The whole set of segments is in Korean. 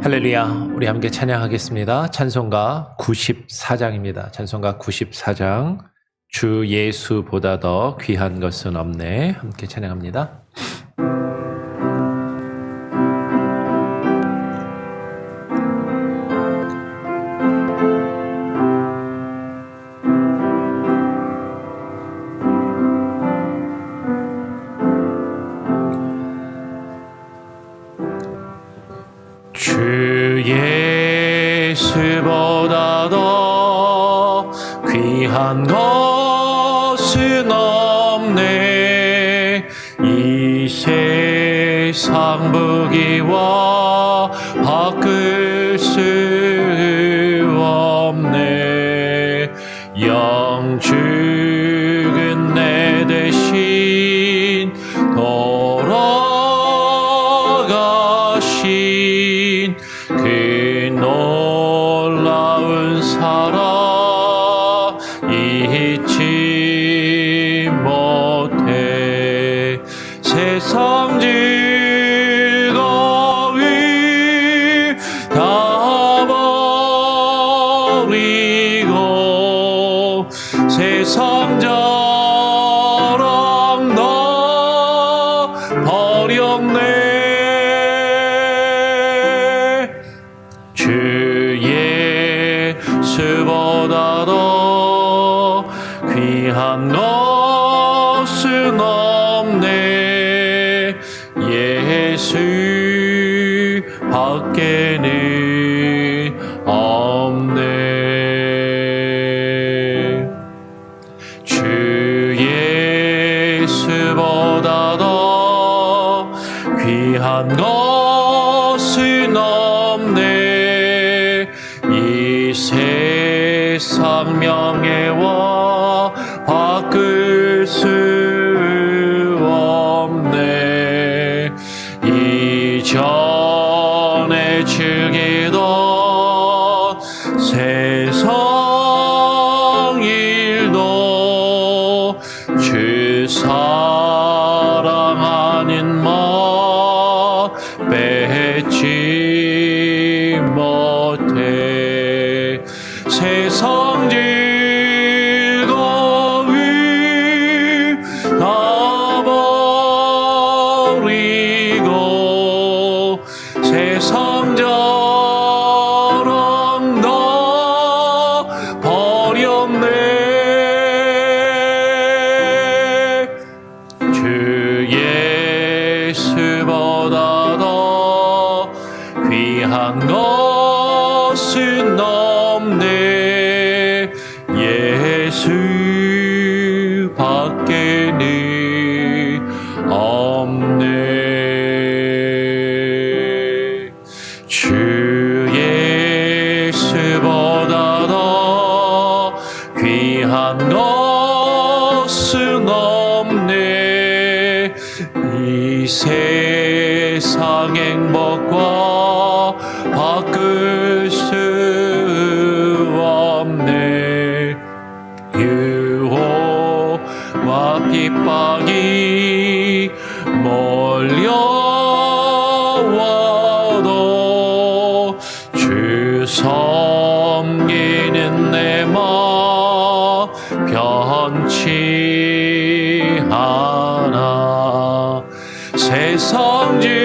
할렐루야. 우리 함께 찬양하겠습니다. 찬송가 94장입니다. 찬송가 94장. 주 예수보다 더 귀한 것은 없네. 함께 찬양합니다. 주 예수보다 더 귀한 것은 없네. 이 세상 부귀와 바꿀 수 없네. 영죽은 내 대신 돌아가신 그 놀라운 사랑 잊지 못해. 세상 즐거움 다 버리고 세상 자랑 나 버렸네. 주 예수보다 더 귀한 것은 없네. 예수 밖에는 없네. 주 예수보다 더 귀한 것은 없네. 이 세상 명예와 바꿀 수 없네. 이전에 즐기던 세상 일도 주 사랑하는 마 뺏지 못해. 세상 즐거움 다 버리고 세상 자랑 다 버렸네. 주 예수보다 더 귀한 것은 없네. 예수 밖에는 없네. 주 예수보다 더 귀한 것은 없네. 이 세상 행복과 바꿀 수 없네. 유혹과 핍박이 몰려와도 주 섬기는 내 마 변치 않아. 세상 즐거움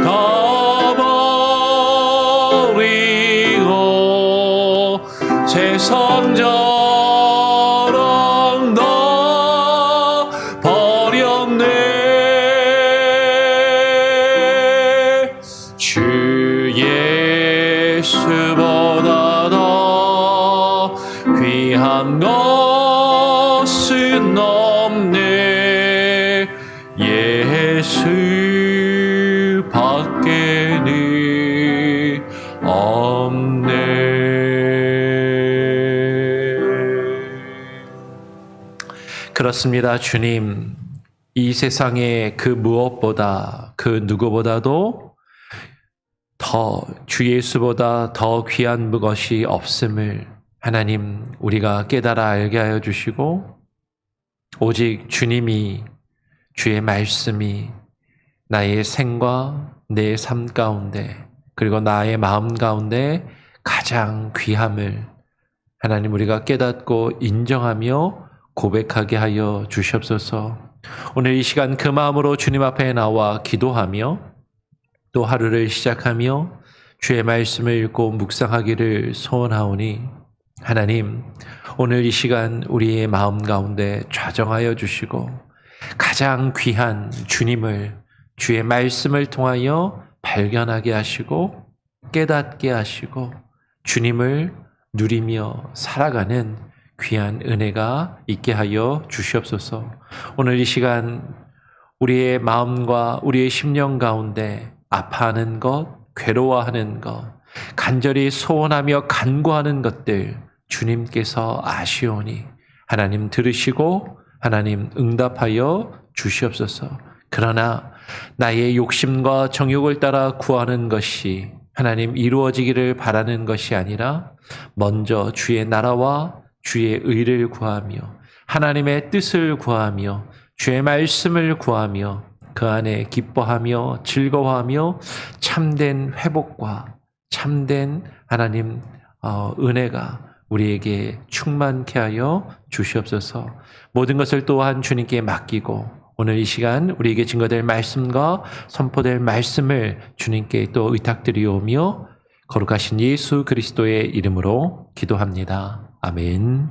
다 버리고 세상 자랑 다 버렸네. 주 예수보다 더 귀한 것은 없네. 예수 밖에는 없네. 그렇습니다. 주님, 이 세상에 그 무엇보다 그 누구보다도 더 주 예수보다 더 귀한 것이 없음을 하나님 우리가 깨달아 알게 하여 주시고 오직 주님이 주의 말씀이 나의 생과 내 삶 가운데 그리고 나의 마음 가운데 가장 귀함을 하나님 우리가 깨닫고 인정하며 고백하게 하여 주시옵소서. 오늘 이 시간 그 마음으로 주님 앞에 나와 기도하며 또 하루를 시작하며 주의 말씀을 읽고 묵상하기를 소원하오니 하나님 오늘 이 시간 우리의 마음 가운데 좌정하여 주시고 가장 귀한 주님을 주의 말씀을 통하여 발견하게 하시고 깨닫게 하시고 주님을 누리며 살아가는 귀한 은혜가 있게 하여 주시옵소서. 오늘 이 시간 우리의 마음과 우리의 심령 가운데 아파하는 것, 괴로워하는 것, 간절히 소원하며 간구하는 것들 주님께서 아시오니 하나님 들으시고 하나님 응답하여 주시옵소서. 그러나 나의 욕심과 정욕을 따라 구하는 것이 하나님 이루어지기를 바라는 것이 아니라 먼저 주의 나라와 주의 의를 구하며 하나님의 뜻을 구하며 주의 말씀을 구하며 그 안에 기뻐하며 즐거워하며 참된 회복과 참된 하나님 은혜가 우리에게 충만케 하여 주시옵소서. 모든 것을 또한 주님께 맡기고 오늘 이 시간 우리에게 증거될 말씀과 선포될 말씀을 주님께 또 의탁드리오며 거룩하신 예수 그리스도의 이름으로 기도합니다. 아멘.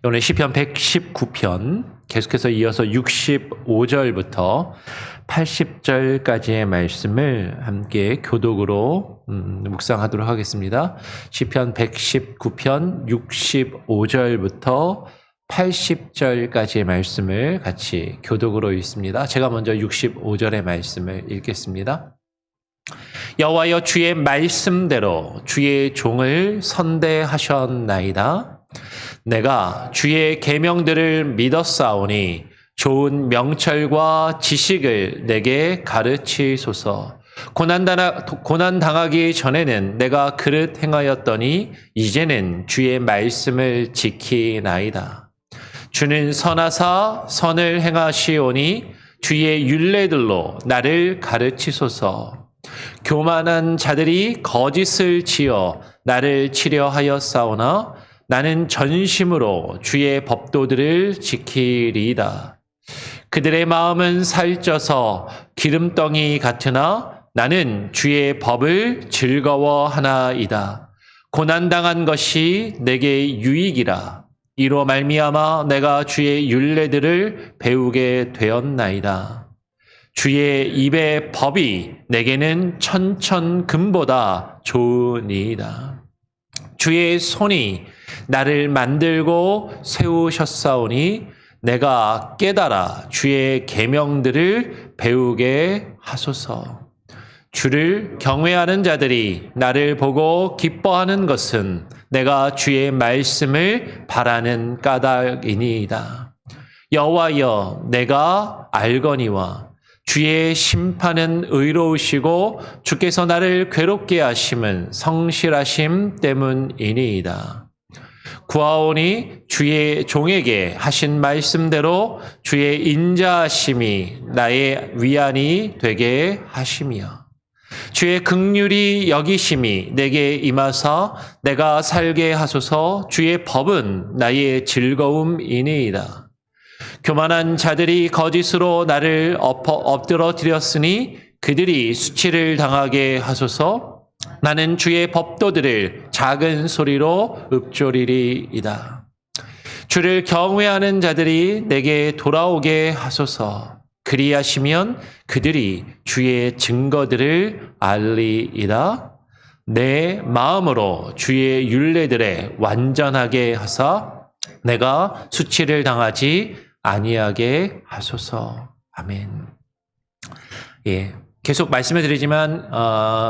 오늘 시편 119편 계속해서 이어서 65절부터 80절까지의 말씀을 함께 교독으로 묵상하도록 하겠습니다. 시편 119편 65절부터 80절까지의 말씀을 같이 교독으로 읽습니다. 제가 먼저 65절의 말씀을 읽겠습니다. 여호와여 주의 말씀대로 주의 종을 선대하셨나이다. 내가 주의 계명들을 믿었사오니 좋은 명철과 지식을 내게 가르치소서. 고난 당하기 전에는 내가 그릇 행하였더니 이제는 주의 말씀을 지키나이다. 주는 선하사 선을 행하시오니 주의 율례들로 나를 가르치소서. 교만한 자들이 거짓을 지어 나를 치려하였사오나 나는 전심으로 주의 법도들을 지키리이다. 그들의 마음은 살쪄서 기름덩이 같으나 나는 주의 법을 즐거워하나이다. 고난당한 것이 내게 유익이라. 이로 말미암아 내가 주의 율례들을 배우게 되었나이다. 주의 입의 법이 내게는 천천금보다 좋으니이다. 주의 손이 나를 만들고 세우셨사오니 내가 깨달아 주의 계명들을 배우게 하소서. 주를 경외하는 자들이 나를 보고 기뻐하는 것은 내가 주의 말씀을 바라는 까닭이니이다. 여호와여 내가 알거니와 주의 심판은 의로우시고 주께서 나를 괴롭게 하심은 성실하심 때문이니이다. 구하오니 주의 종에게 하신 말씀대로 주의 인자하심이 나의 위안이 되게 하시며 주의 긍휼이 여기심이 내게 임하사 내가 살게 하소서. 주의 법은 나의 즐거움이니이다. 교만한 자들이 거짓으로 나를 엎드러뜨렸으니 그들이 수치를 당하게 하소서. 나는 주의 법도들을 작은 소리로 읊조리리이다. 주를 경외하는 자들이 내게 돌아오게 하소서. 그리하시면 그들이 주의 증거들을 알리이다. 내 마음으로 주의 율례들에 완전하게 하사 내가 수치를 당하지 아니하게 하소서. 아멘. 예. 계속 말씀을 드리지만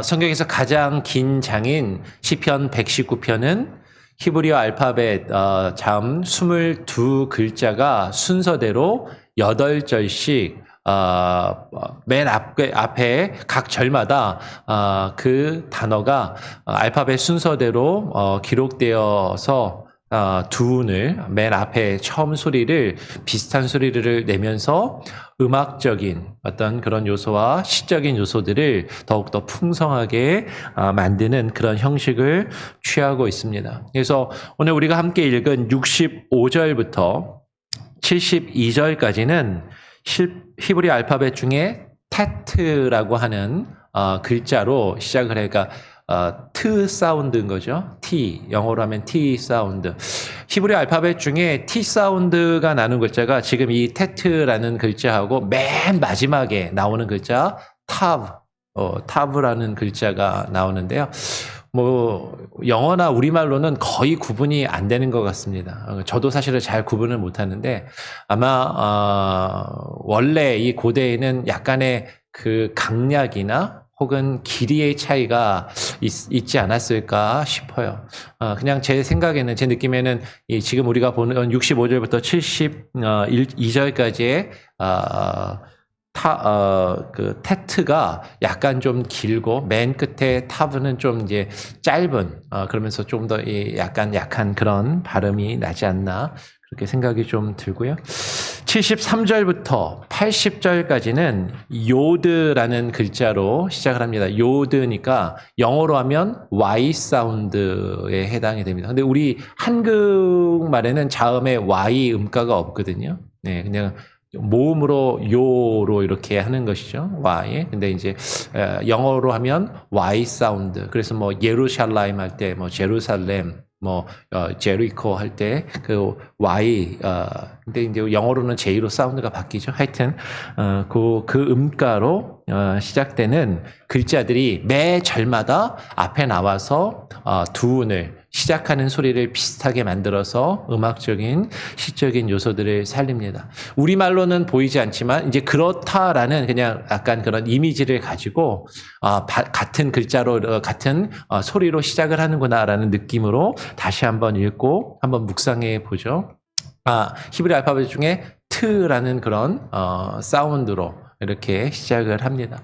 성경에서 가장 긴 장인 시편 119편은 히브리어 알파벳 자음 22글자가 순서대로 8절씩 맨 앞에 각 절마다 그 단어가 알파벳 순서대로 기록되어서 두운을 맨 앞에 처음 소리를 비슷한 소리를 내면서 음악적인 어떤 그런 요소와 시적인 요소들을 더욱더 풍성하게 만드는 그런 형식을 취하고 있습니다. 그래서 오늘 우리가 함께 읽은 65절부터 72절까지는 히브리 알파벳 중에 테트라고 하는 글자로 시작을 해가 트 사운드인 거죠. T, 영어로 하면 T 사운드. 히브리 알파벳 중에 T 사운드가 나는 글자가 지금 이 테트라는 글자하고 맨 마지막에 나오는 글자 타브라는 글자가 나오는데요. 뭐 영어나 우리말로는 거의 구분이 안 되는 것 같습니다. 저도 사실은 잘 구분을 못하는데 아마 원래 이 고대에는 약간의 그 강약이나 혹은 길이의 차이가 있지 않았을까 싶어요. 그냥 제 생각에는, 제 느낌에는 지금 우리가 보는 65절부터 72절까지의 그 테트가 약간 좀 길고 맨 끝에 타브는 좀 이제 짧은 그러면서 좀 더 약간 약한 그런 발음이 나지 않나 그렇게 생각이 좀 들고요. 73절부터 80절까지는 요드라는 글자로 시작을 합니다. 요드니까 영어로 하면 Y 사운드에 해당이 됩니다. 근데 우리 한국말에는 자음에 Y 음가가 없거든요. 네, 그냥 모음으로 요로 이렇게 하는 것이죠. Y. 근데 이제 영어로 하면 Y 사운드. 그래서 뭐 예루살렘 할 때 뭐 제루살렘, 뭐 제리코 할 때 그 Y 근데 이제 영어로는 J로 사운드가 바뀌죠. 하여튼 그 음가로 시작되는 글자들이 매 절마다 앞에 나와서 두운을 시작하는 소리를 비슷하게 만들어서 음악적인 시적인 요소들을 살립니다. 우리말로는 보이지 않지만 이제 그렇다라는 그냥 약간 그런 이미지를 가지고 같은 글자로 같은 소리로 시작을 하는구나라는 느낌으로 다시 한번 읽고 한번 묵상해 보죠. 히브리 알파벳 중에 트라는 그런 사운드로 이렇게 시작을 합니다.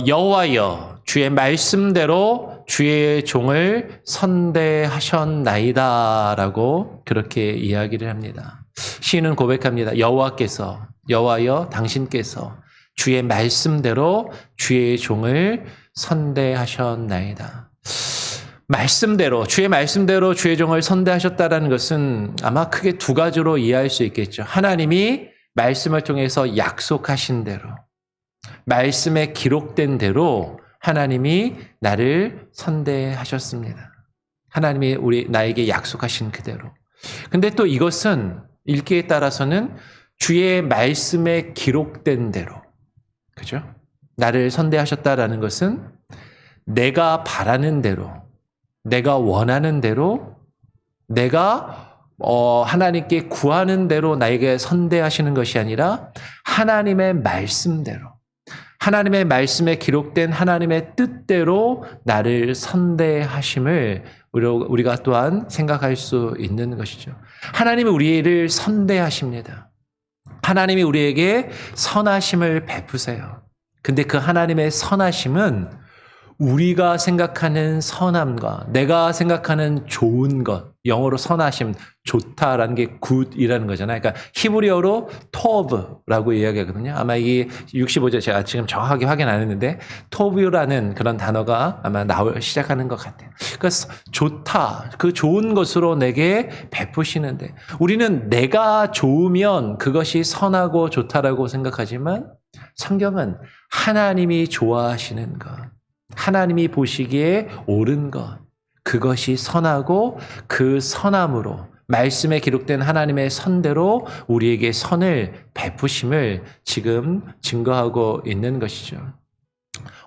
여호와여 주의 말씀대로 주의 종을 선대하셨나이다라고 그렇게 이야기를 합니다. 시인은 고백합니다. 여호와여 당신께서 주의 말씀대로 주의 종을 선대하셨나이다. 주의 말씀대로 주의 종을 선대하셨다라는 것은 아마 크게 두 가지로 이해할 수 있겠죠. 하나님이 말씀을 통해서 약속하신 대로, 말씀에 기록된 대로 하나님이 나를 선대하셨습니다. 하나님이 나에게 약속하신 그대로. 근데 또 이것은 읽기에 따라서는 주의 말씀에 기록된 대로, 그죠? 나를 선대하셨다라는 것은 내가 바라는 대로, 내가 원하는 대로, 내가 하나님께 구하는 대로 나에게 선대하시는 것이 아니라 하나님의 말씀대로, 하나님의 말씀에 기록된 하나님의 뜻대로 나를 선대하심을 우리가 또한 생각할 수 있는 것이죠. 하나님이 우리를 선대하십니다. 하나님이 우리에게 선하심을 베푸세요. 근데 그 하나님의 선하심은 우리가 생각하는 선함과 내가 생각하는 좋은 것, 영어로 선하심, 좋다라는 게 good이라는 거잖아요. 그러니까 히브리어로 토브라고 이야기하거든요. 아마 이게 65절 제가 지금 정확하게 확인 안 했는데 토브라는 그런 단어가 아마 시작하는 것 같아요. 그러니까 좋다, 그 좋은 것으로 내게 베푸시는데 우리는 내가 좋으면 그것이 선하고 좋다라고 생각하지만 성경은 하나님이 좋아하시는 것, 하나님이 보시기에 옳은 것, 그것이 선하고 그 선함으로 말씀에 기록된 하나님의 선대로 우리에게 선을 베푸심을 지금 증거하고 있는 것이죠.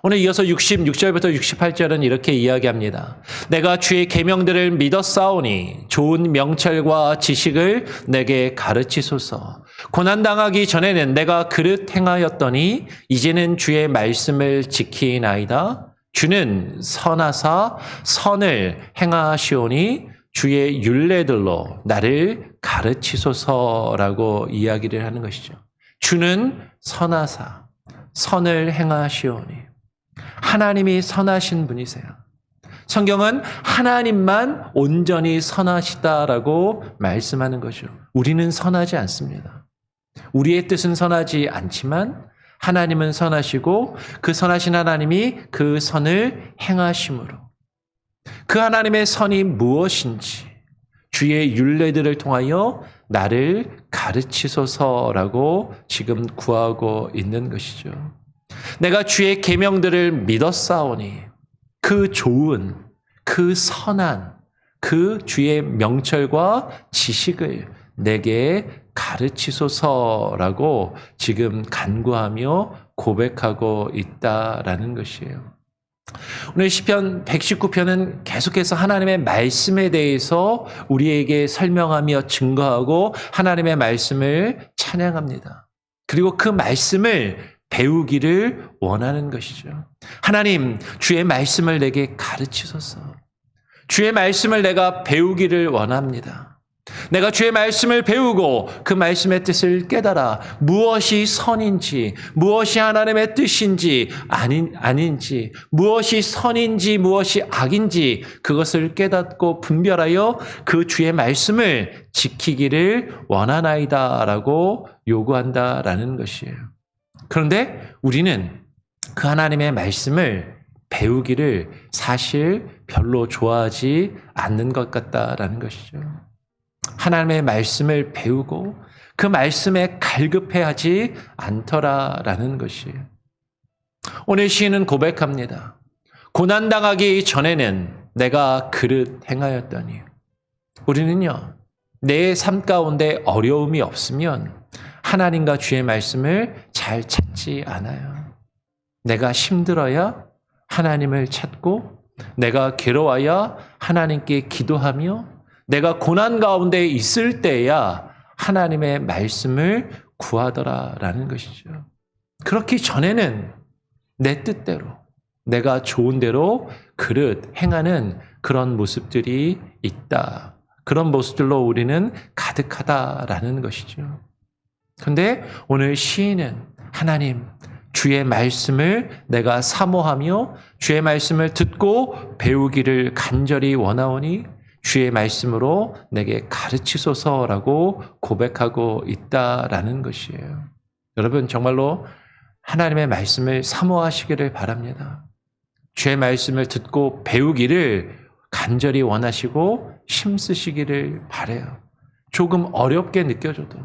오늘 이어서 66절부터 68절은 이렇게 이야기합니다. 내가 주의 계명들을 믿었사오니 좋은 명철과 지식을 내게 가르치소서. 고난당하기 전에는 내가 그릇 행하였더니 이제는 주의 말씀을 지키나이다. 주는 선하사 선을 행하시오니 주의 율례들로 나를 가르치소서라고 이야기를 하는 것이죠. 주는 선하사 선을 행하시오니 하나님이 선하신 분이세요. 성경은 하나님만 온전히 선하시다라고 말씀하는 거죠. 우리는 선하지 않습니다. 우리의 뜻은 선하지 않지만 하나님은 선하시고 그 선하신 하나님이 그 선을 행하심으로 그 하나님의 선이 무엇인지 주의 율례들을 통하여 나를 가르치소서라고 지금 구하고 있는 것이죠. 내가 주의 계명들을 믿었사오니 그 좋은, 그 선한, 그 주의 명철과 지식을 내게 가르치소서라고 지금 간구하며 고백하고 있다라는 것이에요. 오늘 시편 119편은 계속해서 하나님의 말씀에 대해서 우리에게 설명하며 증거하고 하나님의 말씀을 찬양합니다. 그리고 그 말씀을 배우기를 원하는 것이죠. 하나님, 주의 말씀을 내게 가르치소서. 주의 말씀을 내가 배우기를 원합니다. 내가 주의 말씀을 배우고 그 말씀의 뜻을 깨달아 무엇이 선인지, 무엇이 하나님의 뜻인지 아닌지, 무엇이 선인지 무엇이 악인지 그것을 깨닫고 분별하여 그 주의 말씀을 지키기를 원하나이다라고 요구한다라는 것이에요. 그런데 우리는 그 하나님의 말씀을 배우기를 사실 별로 좋아하지 않는 것 같다라는 것이죠. 하나님의 말씀을 배우고 그 말씀에 갈급해하지 않더라라는 것이에요. 오늘 시인은 고백합니다. 고난당하기 전에는 내가 그릇 행하였더니. 우리는요, 내 삶 가운데 어려움이 없으면 하나님과 주의 말씀을 잘 찾지 않아요. 내가 힘들어야 하나님을 찾고 내가 괴로워야 하나님께 기도하며 내가 고난 가운데 있을 때야 하나님의 말씀을 구하더라라는 것이죠. 그렇기 전에는 내 뜻대로 내가 좋은 대로 그릇 행하는 그런 모습들이 있다. 그런 모습들로 우리는 가득하다라는 것이죠. 그런데 오늘 시인은 하나님, 주의 말씀을 내가 사모하며 주의 말씀을 듣고 배우기를 간절히 원하오니 주의 말씀으로 내게 가르치소서라고 고백하고 있다라는 것이에요. 여러분 정말로 하나님의 말씀을 사모하시기를 바랍니다. 주의 말씀을 듣고 배우기를 간절히 원하시고 힘쓰시기를 바라요. 조금 어렵게 느껴져도,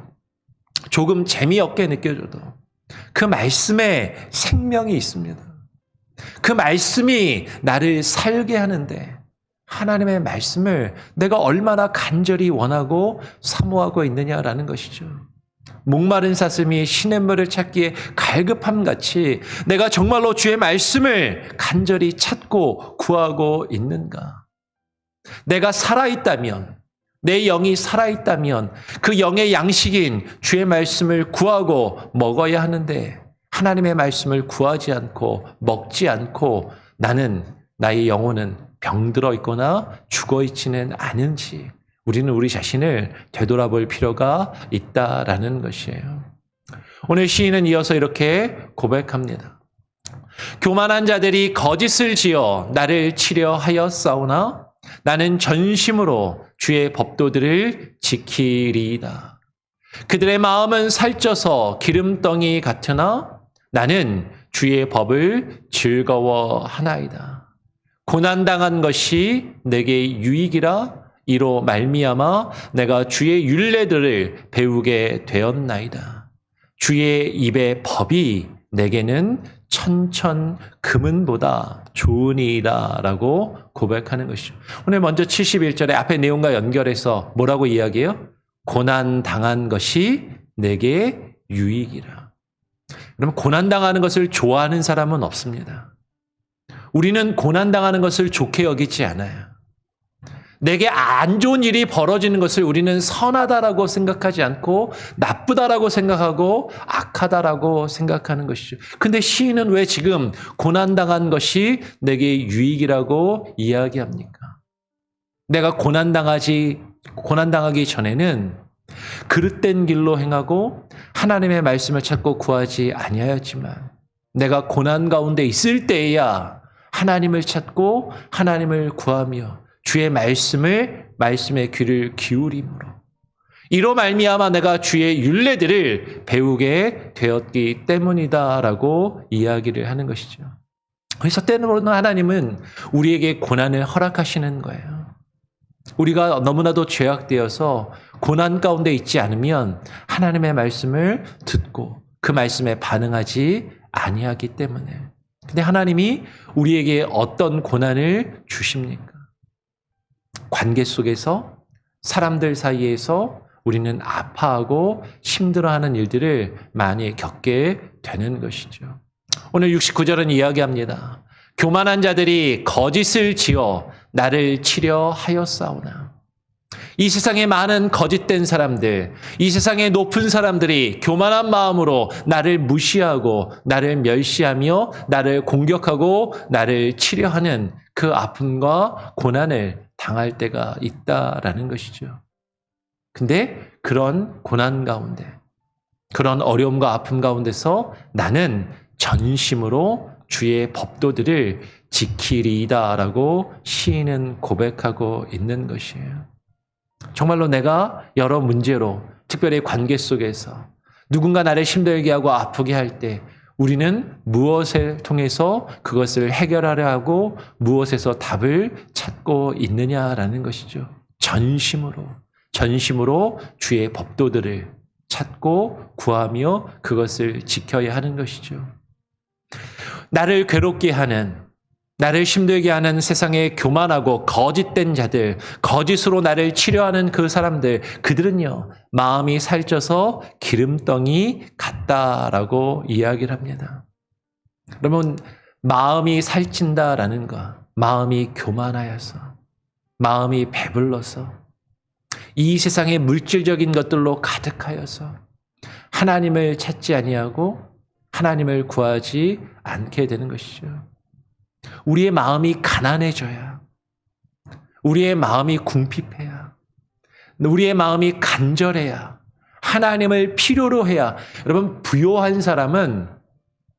조금 재미없게 느껴져도 그 말씀에 생명이 있습니다. 그 말씀이 나를 살게 하는데 하나님의 말씀을 내가 얼마나 간절히 원하고 사모하고 있느냐라는 것이죠. 목마른 사슴이 시냇물을 찾기에 갈급함같이 내가 정말로 주의 말씀을 간절히 찾고 구하고 있는가? 내가 살아있다면, 내 영이 살아있다면 그 영의 양식인 주의 말씀을 구하고 먹어야 하는데 하나님의 말씀을 구하지 않고 먹지 않고 나의 영혼은 병들어 있거나 죽어 있지는 않은지 우리는 우리 자신을 되돌아볼 필요가 있다라는 것이에요. 오늘 시인은 이어서 이렇게 고백합니다. 교만한 자들이 거짓을 지어 나를 치려 하였사오나 나는 전심으로 주의 법도들을 지키리이다. 그들의 마음은 살쪄서 기름덩이 같으나 나는 주의 법을 즐거워하나이다. 고난당한 것이 내게 유익이라 이로 말미암아 내가 주의 율례들을 배우게 되었나이다. 주의 입의 법이 내게는 천천 금은보다 좋으니이다 라고 고백하는 것이죠. 오늘 먼저 71절의 앞에 내용과 연결해서 뭐라고 이야기해요? 고난당한 것이 내게 유익이라. 그러면 고난당하는 것을 좋아하는 사람은 없습니다. 우리는 고난당하는 것을 좋게 여기지 않아요. 내게 안 좋은 일이 벌어지는 것을 우리는 선하다라고 생각하지 않고 나쁘다라고 생각하고 악하다라고 생각하는 것이죠. 근데 시인은 왜 지금 고난당한 것이 내게 유익이라고 이야기합니까? 내가 고난당하기 전에는 그릇된 길로 행하고 하나님의 말씀을 찾고 구하지 아니하였지만 내가 고난 가운데 있을 때에야 하나님을 찾고 하나님을 구하며 주의 말씀의 귀를 기울임으로 이로 말미암아 내가 주의 율례들을 배우게 되었기 때문이다라고 이야기를 하는 것이죠. 그래서 때로는 하나님은 우리에게 고난을 허락하시는 거예요. 우리가 너무나도 죄악되어서 고난 가운데 있지 않으면 하나님의 말씀을 듣고 그 말씀에 반응하지 아니하기 때문에. 근데 하나님이 우리에게 어떤 고난을 주십니까? 관계 속에서, 사람들 사이에서 우리는 아파하고 힘들어하는 일들을 많이 겪게 되는 것이죠. 오늘 69절은 이야기합니다. 교만한 자들이 거짓을 지어 나를 치려 하였사오나. 이 세상에 많은 거짓된 사람들, 이 세상의 높은 사람들이 교만한 마음으로 나를 무시하고 나를 멸시하며 나를 공격하고 나를 치려 하는 그 아픔과 고난을 당할 때가 있다라는 것이죠. 근데 그런 고난 가운데, 그런 어려움과 아픔 가운데서 나는 전심으로 주의 법도들을 지키리이다라고 시인은 고백하고 있는 것이에요. 정말로 내가 여러 문제로, 특별히 관계 속에서 누군가 나를 힘들게 하고 아프게 할 때 우리는 무엇을 통해서 그것을 해결하려 하고 무엇에서 답을 찾고 있느냐라는 것이죠. 전심으로 주의 법도들을 찾고 구하며 그것을 지켜야 하는 것이죠. 나를 괴롭게 하는, 나를 힘들게 하는 세상의 교만하고 거짓된 자들, 거짓으로 나를 치려하는 그 사람들, 그들은요, 마음이 살쪄서 기름덩이 같다라고 이야기를 합니다. 그러면 마음이 살찐다라는 것, 마음이 교만하여서, 마음이 배불러서, 이 세상의 물질적인 것들로 가득하여서 하나님을 찾지 아니하고 하나님을 구하지 않게 되는 것이죠. 우리의 마음이 가난해져야, 우리의 마음이 궁핍해야, 우리의 마음이 간절해야, 하나님을 필요로 해야. 여러분, 부요한 사람은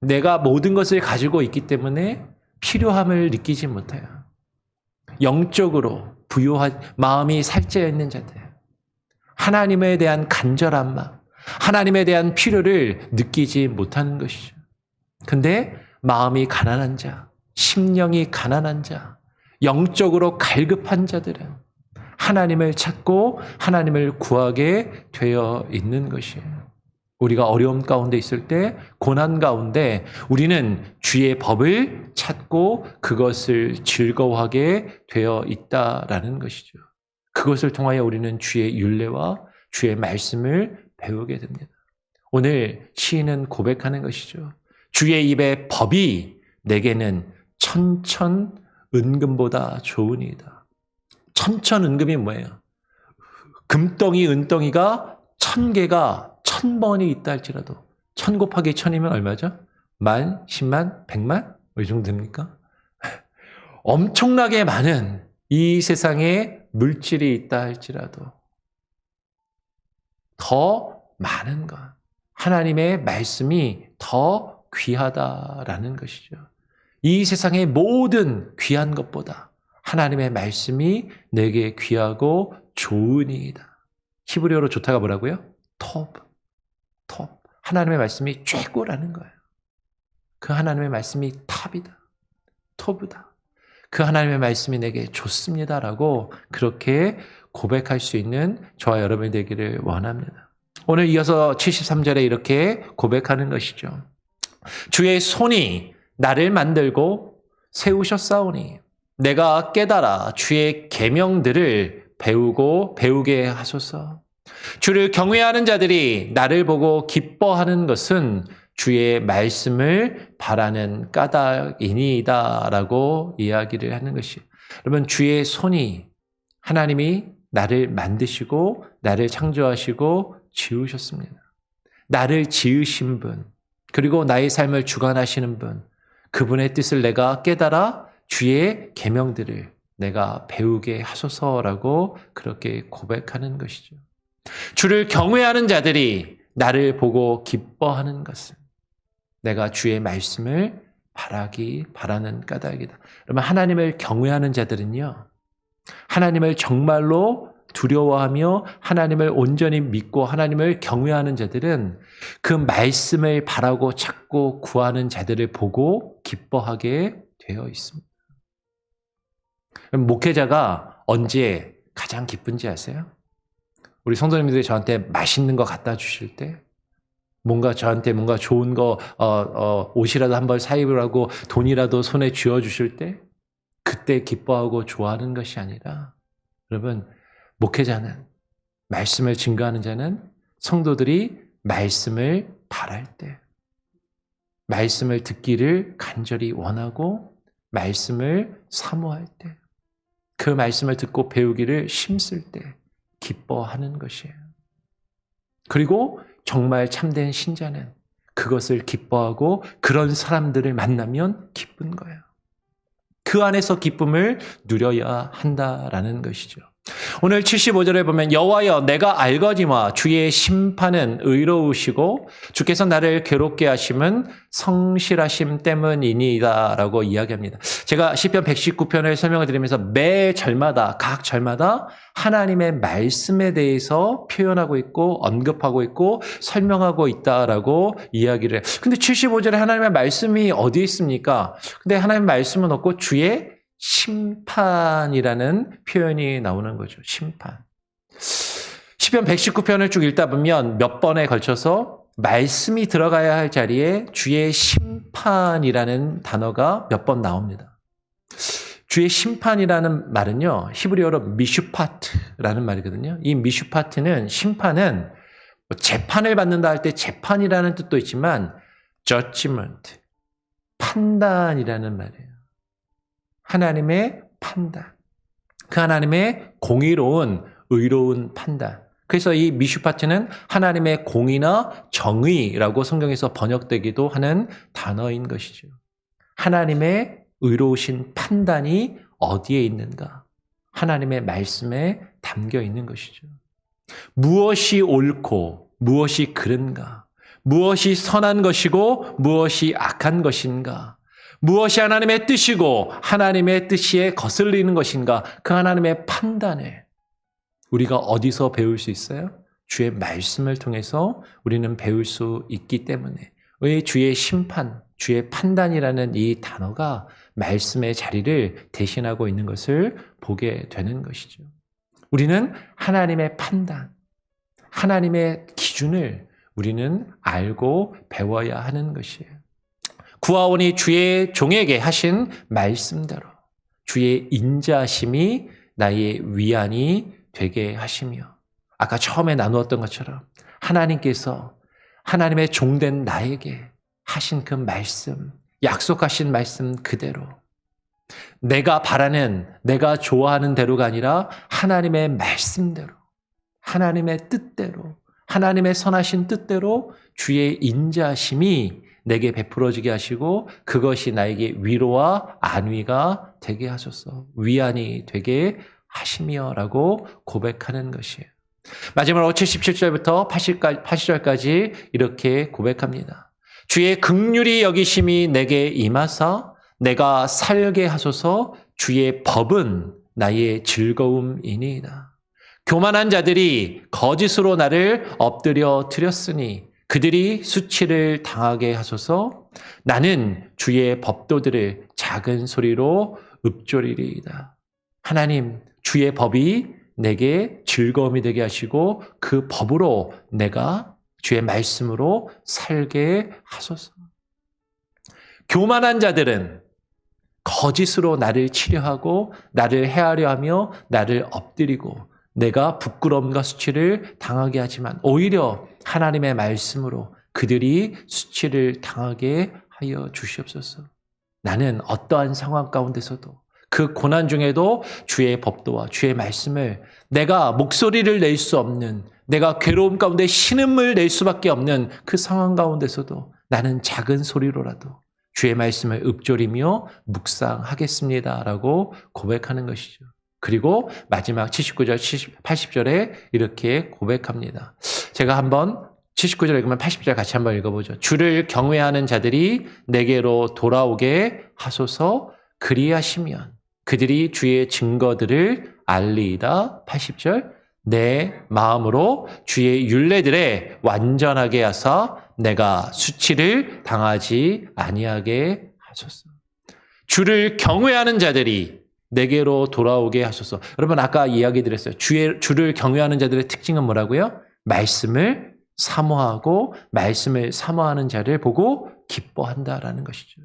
내가 모든 것을 가지고 있기 때문에 필요함을 느끼지 못해요. 영적으로 부요한 마음이 살쪄 있는 자들, 하나님에 대한 간절한 마음, 하나님에 대한 필요를 느끼지 못하는 것이죠. 근데 마음이 가난한 자, 심령이 가난한 자, 영적으로 갈급한 자들은 하나님을 찾고 하나님을 구하게 되어 있는 것이에요. 우리가 어려움 가운데 있을 때, 고난 가운데 우리는 주의 법을 찾고 그것을 즐거워하게 되어 있다라는 것이죠. 그것을 통하여 우리는 주의 율례와 주의 말씀을 배우게 됩니다. 오늘 시인은 고백하는 것이죠. 주의 입의 법이 내게는 천천은금보다 좋으니이다. 천천은금이 뭐예요? 금덩이, 은덩이가 1000개가 1000번이 있다 할지라도 1000 곱하기 1000이면 얼마죠? 10,000, 100,000, 100만? 이 정도 됩니까? 엄청나게 많은 이 세상에 물질이 있다 할지라도 더 많은 것, 하나님의 말씀이 더 귀하다라는 것이죠. 이 세상의 모든 귀한 것보다 하나님의 말씀이 내게 귀하고 좋으니이다. 히브리어로 좋다가 뭐라고요? 톱. 하나님의 말씀이 최고라는 거예요. 그 하나님의 말씀이 탑이다. 톱이다. 그 하나님의 말씀이 내게 좋습니다라고 그렇게 고백할 수 있는 저와 여러분이 되기를 원합니다. 오늘 이어서 73절에 이렇게 고백하는 것이죠. 주의 손이 나를 만들고 세우셨사오니 내가 깨달아 주의 계명들을 배우게 하소서. 주를 경외하는 자들이 나를 보고 기뻐하는 것은 주의 말씀을 바라는 까닭이니이다라고 이야기를 하는 것이에요. 여러분, 주의 손이, 하나님이 나를 만드시고 나를 창조하시고 지으셨습니다. 나를 지으신 분, 그리고 나의 삶을 주관하시는 분, 그분의 뜻을 내가 깨달아 주의 계명들을 내가 배우게 하소서라고 그렇게 고백하는 것이죠. 주를 경외하는 자들이 나를 보고 기뻐하는 것은 내가 주의 말씀을 바라는 까닭이다. 그러면 하나님을 경외하는 자들은요, 하나님을 정말로 두려워하며 하나님을 온전히 믿고 하나님을 경외하는 자들은 그 말씀을 바라고 찾고 구하는 자들을 보고 기뻐하게 되어 있습니다. 그럼 목회자가 언제 가장 기쁜지 아세요? 우리 성도님들이 저한테 맛있는 거 갖다 주실 때, 저한테 뭔가 좋은 거, 옷이라도 한 벌 사입으라고 돈이라도 손에 쥐어 주실 때, 그때 기뻐하고 좋아하는 것이 아니라, 여러분, 목회자는, 말씀을 증거하는 자는 성도들이 말씀을 바랄 때, 말씀을 듣기를 간절히 원하고, 말씀을 사모할 때, 그 말씀을 듣고 배우기를 힘쓸 때, 기뻐하는 것이에요. 그리고 정말 참된 신자는 그것을 기뻐하고 그런 사람들을 만나면 기쁜 거예요. 그 안에서 기쁨을 누려야 한다라는 것이죠. 오늘 75절에 보면 여호와여 내가 알거니와 주의 심판은 의로우시고 주께서 나를 괴롭게 하심은 성실하심 때문이니이다 라고 이야기합니다. 제가 시편 119편을 설명을 드리면서 매 절마다 각 절마다 하나님의 말씀에 대해서 표현하고 있고 언급하고 있고 설명하고 있다라고 이야기를 해요. 근데 75절에 하나님의 말씀이 어디 있습니까? 근데 하나님의 말씀은 없고 주의 심판이라는 표현이 나오는 거죠. 심판. 시편 119편을 쭉 읽다 보면 몇 번에 걸쳐서 말씀이 들어가야 할 자리에 주의 심판이라는 단어가 몇 번 나옵니다. 주의 심판이라는 말은요, 히브리어로 미슈파트라는 말이거든요. 이 미슈파트는 심판은 재판을 받는다 할 때 재판이라는 뜻도 있지만 judgment, 판단이라는 말이에요. 하나님의 판단. 그 하나님의 공의로운, 의로운 판단. 그래서 이 미슈파트는 하나님의 공의나 정의라고 성경에서 번역되기도 하는 단어인 것이죠. 하나님의 의로우신 판단이 어디에 있는가? 하나님의 말씀에 담겨 있는 것이죠. 무엇이 옳고 무엇이 그른가? 무엇이 선한 것이고 무엇이 악한 것인가? 무엇이 하나님의 뜻이고 하나님의 뜻에 거슬리는 것인가? 그 하나님의 판단에 우리가 어디서 배울 수 있어요? 주의 말씀을 통해서 우리는 배울 수 있기 때문에 왜 주의 심판, 주의 판단이라는 이 단어가 말씀의 자리를 대신하고 있는 것을 보게 되는 것이죠. 우리는 하나님의 판단, 하나님의 기준을 우리는 알고 배워야 하는 것이에요. 구하오니 주의 종에게 하신 말씀대로 주의 인자하심이 나의 위안이 되게 하시며 아까 처음에 나누었던 것처럼 하나님께서 하나님의 종된 나에게 하신 그 말씀, 약속하신 말씀 그대로 내가 바라는, 내가 좋아하는 대로가 아니라 하나님의 말씀대로, 하나님의 뜻대로, 하나님의 선하신 뜻대로 주의 인자하심이 내게 베풀어지게 하시고 그것이 나에게 위로와 안위가 되게 하소서. 위안이 되게 하시며 라고 고백하는 것이에요. 마지막으로 77절부터 80절까지 이렇게 고백합니다. 주의 긍휼이 여기심이 내게 임하사 내가 살게 하소서. 주의 법은 나의 즐거움이니이다. 교만한 자들이 거짓으로 나를 엎드려 드렸으니 그들이 수치를 당하게 하소서. 나는 주의 법도들을 작은 소리로 읊조리리이다. 하나님, 주의 법이 내게 즐거움이 되게 하시고 그 법으로 내가 주의 말씀으로 살게 하소서. 교만한 자들은 거짓으로 나를 치려하고 나를 해하려 하며 나를 엎드리고 내가 부끄러움과 수치를 당하게 하지만 오히려 하나님의 말씀으로 그들이 수치를 당하게 하여 주시옵소서. 나는 어떠한 상황 가운데서도 그 고난 중에도 주의 법도와 주의 말씀을 내가 목소리를 낼 수 없는, 내가 괴로움 가운데 신음을 낼 수밖에 없는 그 상황 가운데서도 나는 작은 소리로라도 주의 말씀을 읊조리며 묵상하겠습니다라고 고백하는 것이죠. 그리고 마지막 79절, 80절에 이렇게 고백합니다. 제가 한번 79절 읽으면 80절 같이 한번 읽어보죠. 주를 경외하는 자들이 내게로 돌아오게 하소서. 그리하시면 그들이 주의 증거들을 알리이다. 80절 내 마음으로 주의 율례들에 완전하게 하사 내가 수치를 당하지 아니하게 하소서. 주를 경외하는 자들이 내게로 돌아오게 하소서. 여러분 아까 이야기 드렸어요. 주를 경외하는 자들의 특징은 뭐라고요? 말씀을 사모하고 말씀을 사모하는 자를 보고 기뻐한다라는 것이죠.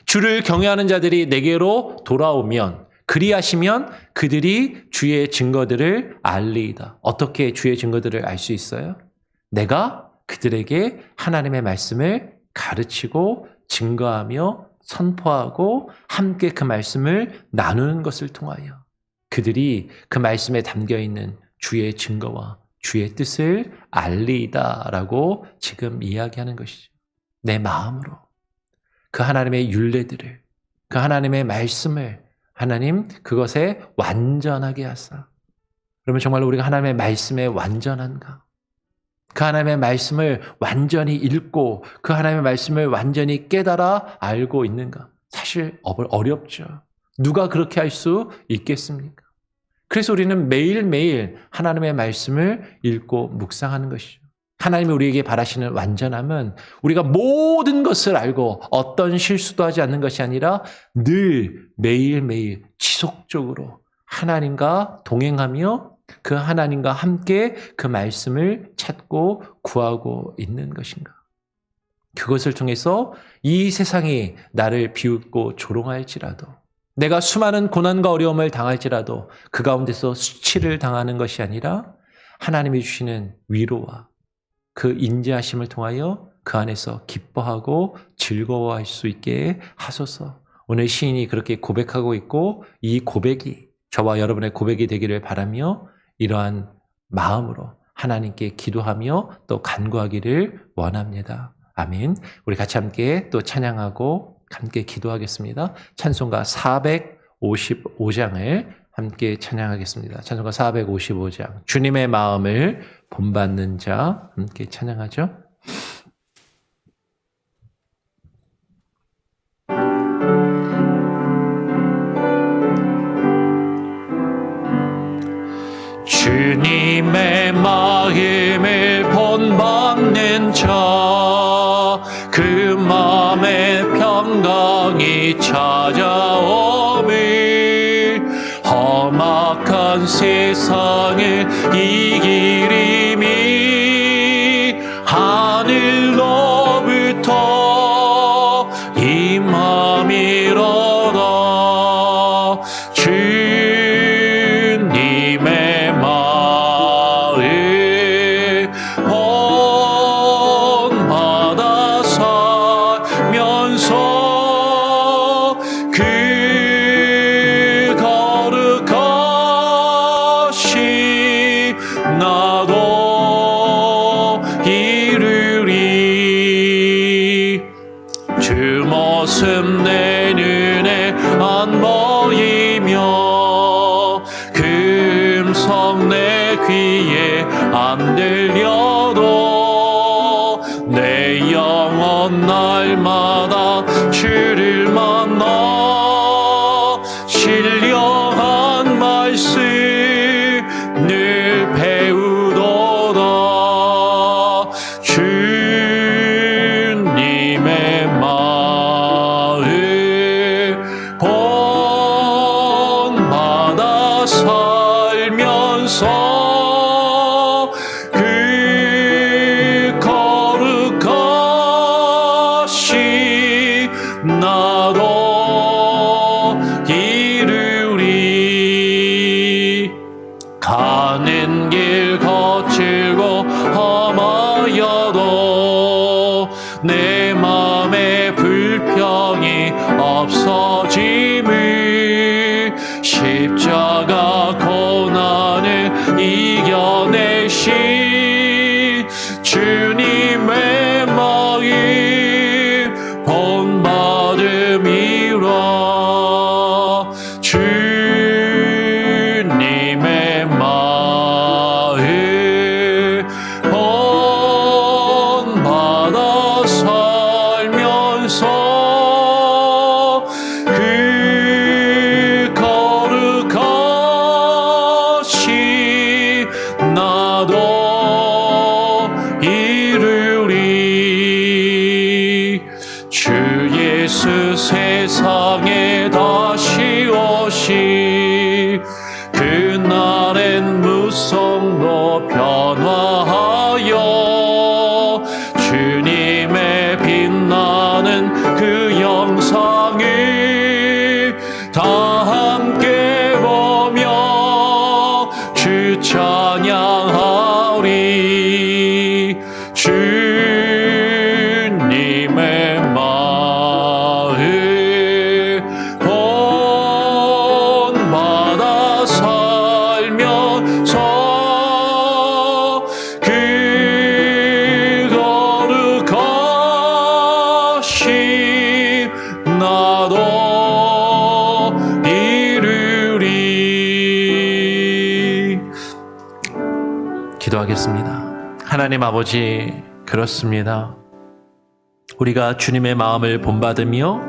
주를 경외하는 자들이 내게로 돌아오면 그리하시면 그들이 주의 증거들을 알리이다. 어떻게 주의 증거들을 알 수 있어요? 내가 그들에게 하나님의 말씀을 가르치고 증거하며 선포하고 함께 그 말씀을 나누는 것을 통하여 그들이 그 말씀에 담겨있는 주의 증거와 주의 뜻을 알리이다라고 지금 이야기하는 것이죠. 내 마음으로 그 하나님의 율례들을 그 하나님의 말씀을 하나님 그것에 완전하게 하사. 그러면 정말 우리가 하나님의 말씀에 완전한가? 그 하나님의 말씀을 완전히 읽고 그 하나님의 말씀을 완전히 깨달아 알고 있는가? 사실 어렵죠. 누가 그렇게 할 수 있겠습니까? 그래서 우리는 매일매일 하나님의 말씀을 읽고 묵상하는 것이죠. 하나님이 우리에게 바라시는 완전함은 우리가 모든 것을 알고 어떤 실수도 하지 않는 것이 아니라 늘 매일매일 지속적으로 하나님과 동행하며 그 하나님과 함께 그 말씀을 찾고 구하고 있는 것인가? 그것을 통해서 이 세상이 나를 비웃고 조롱할지라도 내가 수많은 고난과 어려움을 당할지라도 그 가운데서 수치를 당하는 것이 아니라 하나님이 주시는 위로와 그 인자하심을 통하여 그 안에서 기뻐하고 즐거워할 수 있게 하소서. 오늘 시인이 그렇게 고백하고 있고 이 고백이 저와 여러분의 고백이 되기를 바라며 이러한 마음으로 하나님께 기도하며 또 간구하기를 원합니다. 아멘. 우리 같이 함께 또 찬양하고 함께 기도하겠습니다. 찬송가 455장을 함께 찬양하겠습니다. 찬송가 455장 주님의 마음을 본받는 자 함께 찬양하죠. 주님의 마음을 본받는 자 그 마음에 평강이 찾아오니 험악한 세상을 이기리니 하늘로부터 임함이로다. 주님의 마음 본받아 살면서 그 거룩하신 나도 이르리. 주 모습 내 눈에 안 보이며 그 음성 내 귀에 안 들려도 내 영혼 날마다 주를 만나 신령한 말씀 늘 배우도다. 주님의 마음 본받아 살면서 그 거룩하신 나도 이루리. 가는 길 거칠고 험하여도 내 맘에 불평이 없어짐을 십자가 고난을 이겨내신 주님의 마음 본받음이라. 주님의 마음 본받아 그 영상을 다 함께 보며 주 찬양하리. 주님의 마을 본받아 살면서 그 거룩하신 나도 이루리. 기도하겠습니다. 하나님 아버지, 그렇습니다. 우리가 주님의 마음을 본받으며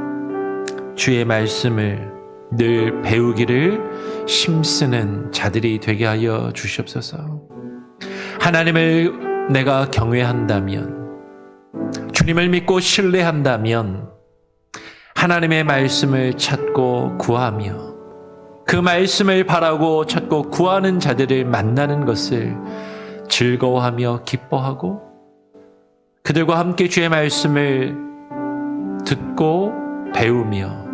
주의 말씀을 늘 배우기를 힘쓰는 자들이 되게 하여 주시옵소서. 하나님을 내가 경외한다면, 주님을 믿고 신뢰한다면 하나님의 말씀을 찾고 구하며 그 말씀을 바라고 찾고 구하는 자들을 만나는 것을 즐거워하며 기뻐하고 그들과 함께 주의 말씀을 듣고 배우며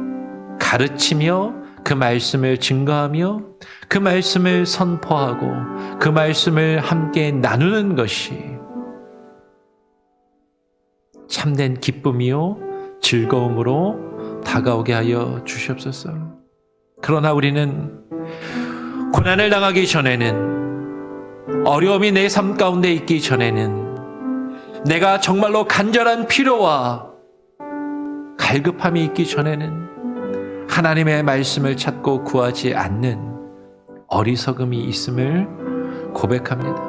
가르치며 그 말씀을 증거하며 그 말씀을 선포하고 그 말씀을 함께 나누는 것이 참된 기쁨이요 즐거움으로 다가오게 하여 주시옵소서. 그러나 우리는 고난을 당하기 전에는, 어려움이 내 삶 가운데 있기 전에는 내가 정말로 간절한 필요와 갈급함이 있기 전에는 하나님의 말씀을 찾고 구하지 않는 어리석음이 있음을 고백합니다.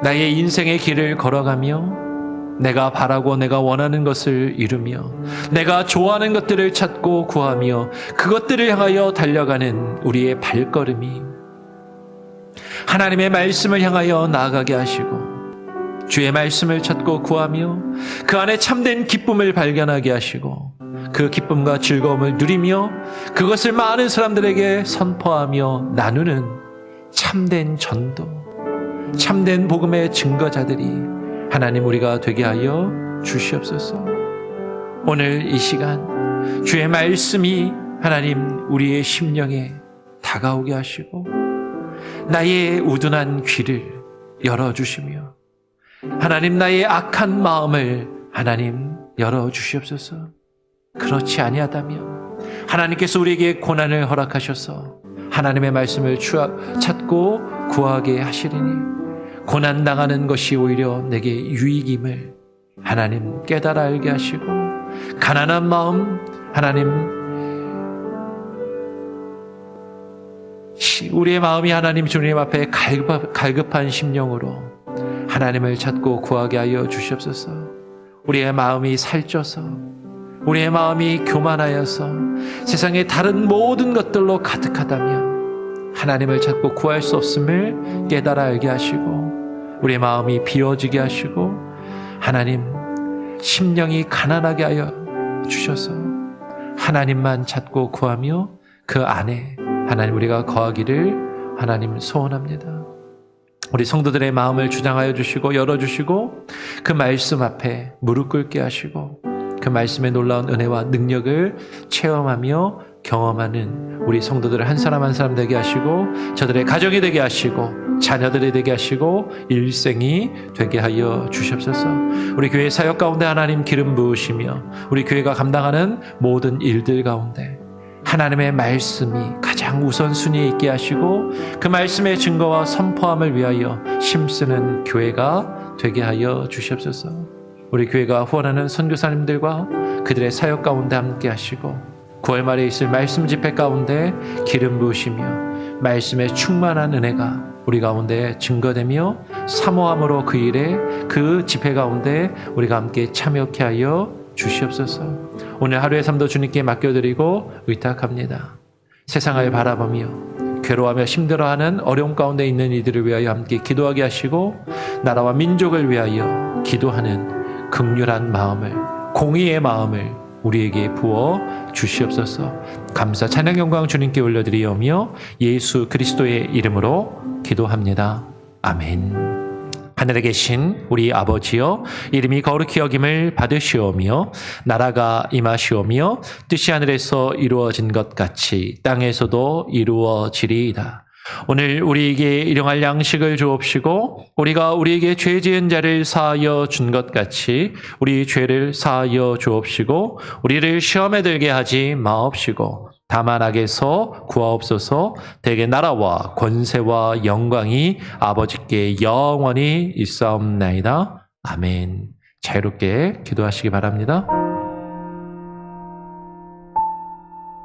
나의 인생의 길을 걸어가며 내가 바라고 내가 원하는 것을 이루며 내가 좋아하는 것들을 찾고 구하며 그것들을 향하여 달려가는 우리의 발걸음이 하나님의 말씀을 향하여 나아가게 하시고 주의 말씀을 찾고 구하며 그 안에 참된 기쁨을 발견하게 하시고 그 기쁨과 즐거움을 누리며 그것을 많은 사람들에게 선포하며 나누는 참된 전도, 참된 복음의 증거자들이 하나님 우리가 되게 하여 주시옵소서. 오늘 이 시간 주의 말씀이 하나님 우리의 심령에 다가오게 하시고 나의 우둔한 귀를 열어주시며 하나님 나의 악한 마음을 하나님 열어주시옵소서. 그렇지 아니하다면 하나님께서 우리에게 고난을 허락하셔서 하나님의 말씀을 찾고 구하게 하시리니 고난당하는 것이 오히려 내게 유익임을 하나님 깨달아 알게 하시고 가난한 마음 하나님 우리의 마음이 하나님 주님 앞에 갈급한 심령으로 하나님을 찾고 구하게 하여 주시옵소서. 우리의 마음이 살쪄서 우리의 마음이 교만하여서 세상의 다른 모든 것들로 가득하다면 하나님을 찾고 구할 수 없음을 깨달아 알게 하시고 우리의 마음이 비워지게 하시고 하나님 심령이 가난하게 하여 주셔서 하나님만 찾고 구하며 그 안에 하나님 우리가 거하기를 하나님 소원합니다. 우리 성도들의 마음을 주장하여 주시고 열어주시고 그 말씀 앞에 무릎 꿇게 하시고 그 말씀의 놀라운 은혜와 능력을 체험하며 경험하는 우리 성도들을 한 사람 한 사람 되게 하시고 저들의 가정이 되게 하시고 자녀들이 되게 하시고 일생이 되게 하여 주시옵소서. 우리 교회 사역 가운데 하나님 기름 부으시며 우리 교회가 감당하는 모든 일들 가운데 하나님의 말씀이 가장 우선순위에 있게 하시고 그 말씀의 증거와 선포함을 위하여 힘쓰는 교회가 되게 하여 주시옵소서. 우리 교회가 후원하는 선교사님들과 그들의 사역 가운데 함께 하시고 9월 말에 있을 말씀 집회 가운데 기름 부으시며 말씀의 충만한 은혜가 우리 가운데 증거되며 사모함으로 그 일에 그 집회 가운데 우리가 함께 참여케 하여 주시옵소서. 오늘 하루의 삶도 주님께 맡겨드리고 의탁합니다. 세상을 바라보며 괴로워하며 힘들어하는 어려움 가운데 있는 이들을 위하여 함께 기도하게 하시고 나라와 민족을 위하여 기도하는 긍휼한 마음을 공의의 마음을 우리에게 부어 주시옵소서. 감사 찬양 영광 주님께 올려드리오며 예수 그리스도의 이름으로 기도합니다. 아멘. 하늘에 계신 우리 아버지여, 이름이 거룩히 여김을 받으시오며 나라가 임하시오며 뜻이 하늘에서 이루어진 것 같이 땅에서도 이루어지리이다. 오늘 우리에게 일용할 양식을 주옵시고 우리가 우리에게 죄 지은 자를 사하여 준 것 같이 우리 죄를 사하여 주옵시고 우리를 시험에 들게 하지 마옵시고 다만 악에서 구하옵소서. 대개 나라와 권세와 영광이 아버지께 영원히 있사옵나이다. 아멘. 자유롭게 기도하시기 바랍니다.